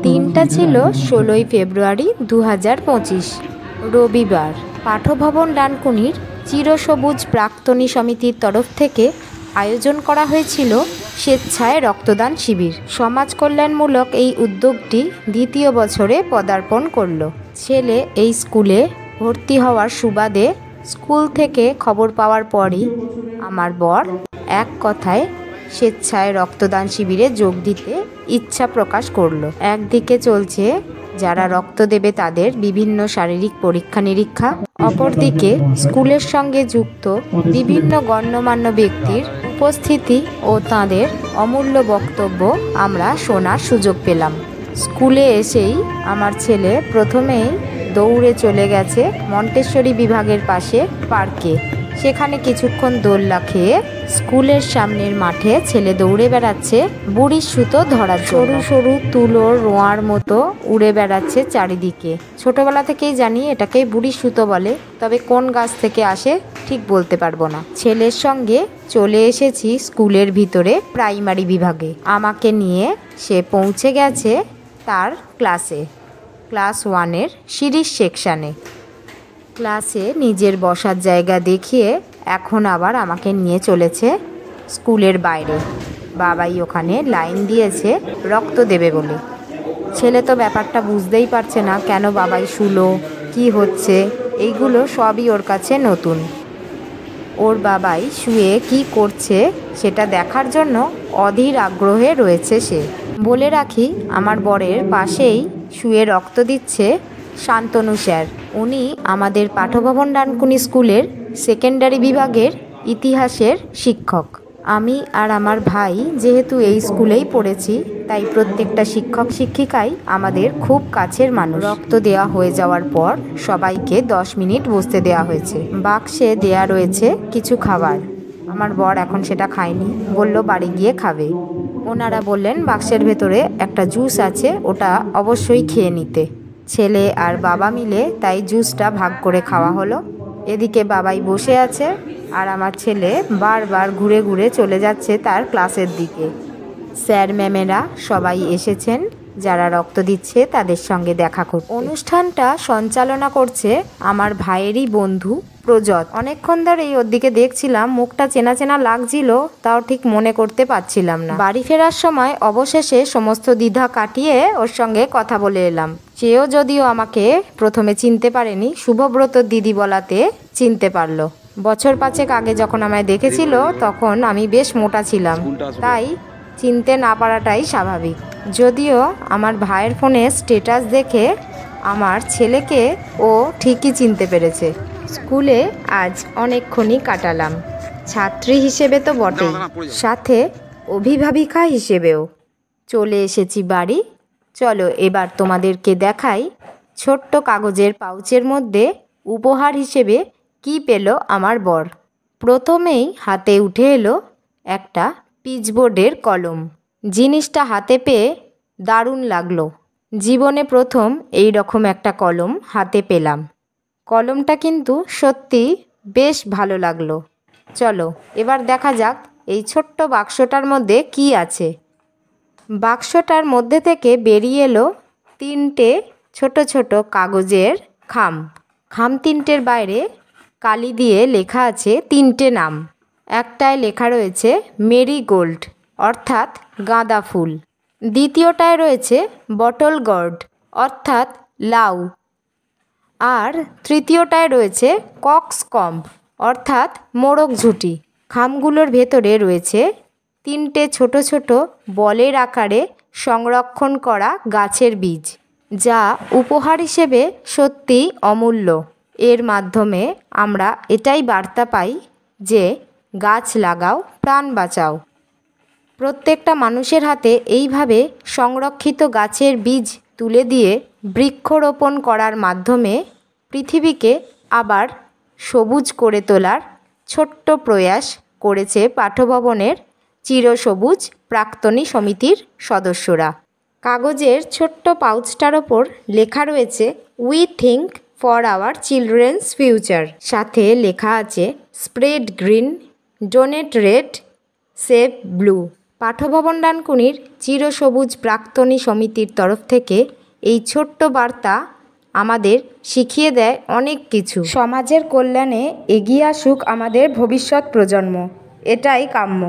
দিনটা ছিল 16ই ফেব্রুয়ারি 2025 রবিবার। পাঠভবন ডানকুনির চিরসবুজ প্রাক্তনী সমিতির তরফ থেকে আয়োজন করা হয়েছিল স্বেচ্ছায় রক্তদান শিবির। সমাজ কল্যাণমূলক এই উদ্যোগটি দ্বিতীয় বছরে পদার্পণ করল। ছেলে এই স্কুলে ভর্তি হওয়ার সুবাদে স্কুল থেকে খবর পাওয়ার পরই আমার বর এক কথায় স্বেচ্ছায় রক্তদান শিবিরে যোগ দিতে ইচ্ছা প্রকাশ করলো। একদিকে চলছে যারা রক্ত দেবে তাদের বিভিন্ন শারীরিক পরীক্ষা নিরীক্ষা, অপরদিকে স্কুলের সঙ্গে যুক্ত বিভিন্ন গণ্যমান্য ব্যক্তির উপস্থিতি ও তাঁদের অমূল্য বক্তব্য আমরা শোনার সুযোগ পেলাম। স্কুলে এসেই আমার ছেলে প্রথমেই দৌড়ে চলে গেছে মন্টেশ্বরী বিভাগের পাশে পার্কে। সেখানে কিছুক্ষণ দোল্লা খেয়ে স্কুলের সামনের মাঠে ছেলে দৌড়ে বেড়াচ্ছে বুড়ির সুতো ধরার। সরু সরু তুলোর রোঁয়ার মতো উড়ে বেড়াচ্ছে চারিদিকে। ছোটবেলা থেকেই জানি এটাকেই বুড়ির সুতো বলে, তবে কোন গাছ থেকে আসে ঠিক বলতে পারবো না। ছেলের সঙ্গে চলে এসেছি স্কুলের ভিতরে প্রাইমারি বিভাগে। আমাকে নিয়ে সে পৌঁছে গেছে তার ক্লাসে, ক্লাস 1-এর সিরিজ সেকশানে। ক্লাসে নিজের বসার জায়গা দেখিয়ে এখন আবার আমাকে নিয়ে চলেছে স্কুলের বাইরে। বাবাই ওখানে লাইন দিয়েছে রক্ত দেবে বলে। ছেলে তো ব্যাপারটা বুঝতেই পারছে না, কেন বাবাই শুলো, কি হচ্ছে, এইগুলো সবই ওর কাছে নতুন। ওর বাবাই শুয়ে কি করছে সেটা দেখার জন্য অধীর আগ্রহে রয়েছে সে। বলে রাখি, আমার বরের পাশেই শুয়ে রক্ত দিচ্ছে শান্তনু স্যার। উনি আমাদের পাঠভবন ডানকুনি স্কুলের সেকেন্ডারি বিভাগের ইতিহাসের শিক্ষক। আমি আর আমার ভাই যেহেতু এই স্কুলেই পড়েছি, তাই প্রত্যেকটা শিক্ষক শিক্ষিকাই আমাদের খুব কাছের মানুষ। রক্ত দেওয়া হয়ে যাওয়ার পর সবাইকে 10 মিনিট বসতে দেওয়া হয়েছে। বাক্সে দেয়া রয়েছে কিছু খাবার। আমার বর এখন সেটা খায়নি, বলল বাড়ি গিয়ে খাবে। ওনারা বললেন বাক্সের ভেতরে একটা জুস আছে, ওটা অবশ্যই খেয়ে নিতে। ছেলে আর বাবা মিলে তাই জুসটা ভাগ করে খাওয়া হলো। এদিকে বাবাই বসে আছে আর আমার ছেলে বারবার ঘুরে ঘুরে চলে যাচ্ছে তার ক্লাসের দিকে। স্যার ম্যামেরা সবাই এসেছেন, যারা রক্ত দিচ্ছে তাদের সঙ্গে দেখা করতে। অনুষ্ঠানটা সঞ্চালনা করছে আমার ভাইয়েরই বন্ধু প্রজত। অনেকক্ষণ ধরেই ওর দিকে দেখছিলাম, মুখটা চেনা চেনা লাগছিল, তাও ঠিক মনে করতে পারছিলাম না। বাড়ি ফেরার সময় অবশেষে সমস্ত দ্বিধা কাটিয়ে ওর সঙ্গে কথা বলে এলাম। সেও যদিও আমাকে প্রথমে চিনতে পারেনি, শুভব্রত দিদি বলাতে চিনতে পারলো। বছর 5 আগে যখন আমায় দেখেছিল তখন আমি বেশ মোটা ছিলাম, তাই চিনতে না পারাটাই স্বাভাবিক। যদিও আমার ভাইয়ের ফোনে স্ট্যাটাস দেখে আমার ছেলেকে ও ঠিকই চিনতে পেরেছে। স্কুলে আজ অনেকক্ষণই কাটালাম, ছাত্রী হিসেবে তো বটেই, সাথে অভিভাবিকা হিসেবেও। চলে এসেছি বাড়ি। চলো এবার তোমাদেরকে দেখাই ছোট্ট কাগজের পাউচের মধ্যে উপহার হিসেবে কি পেল আমার বর। প্রথমেই হাতে উঠে এলো একটা পিচবোর্ডের কলম। জিনিসটা হাতে পেয়ে দারুণ লাগলো। জীবনে প্রথম এই রকম একটা কলম হাতে পেলাম। কলমটা কিন্তু সত্যি বেশ ভালো লাগলো। চলো এবার দেখা যাক এই ছোট্ট বাক্সটার মধ্যে কি আছে। বাক্সটার মধ্যে থেকে বেরিয়ে এলো 3টে ছোট ছোট কাগজের খাম। খাম 3টের বাইরে কালি দিয়ে লেখা আছে 3টে নাম। একটায় লেখা রয়েছে মেরিগোল্ড অর্থাৎ গাঁদা ফুল, দ্বিতীয়টায় রয়েছে বটল গর্ড অর্থাৎ লাউ, আর তৃতীয়টায় রয়েছে কক্সকম্ব অর্থাৎ মোরগ ঝুঁটি। খামগুলোর ভেতরে রয়েছে 3টে ছোট ছোট বলের আকারে সংরক্ষণ করা গাছের বীজ, যা উপহার হিসেবে সত্যিই অমূল্য। এর মাধ্যমে আমরা এটাই বার্তা পাই যে গাছ লাগাও, প্রাণ বাঁচাও। প্রত্যেকটা মানুষের হাতে এইভাবে সংরক্ষিত গাছের বীজ তুলে দিয়ে বৃক্ষরোপণ করার মাধ্যমে পৃথিবীকে আবার সবুজ করে তোলার ছোট্ট প্রয়াস করেছে পাঠভবনের চিরসবুজ প্রাক্তনী সমিতির সদস্যরা। কাগজের ছোট্ট পাউচটার ওপর লেখা রয়েছে we think for our children's future. সাথে লেখা আছে spread green, donate red, save blue. Pathabhavan ডানকুনির চিরসবুজ প্রাক্তনী সমিতির তরফ থেকে এই ছোট্ট বার্তা আমাদের শিখিয়ে দেয় অনেক কিছু। সমাজের কল্যাণে এগিয়ে আসুক আমাদের ভবিষ্যৎ প্রজন্ম, এটাই কাম্য।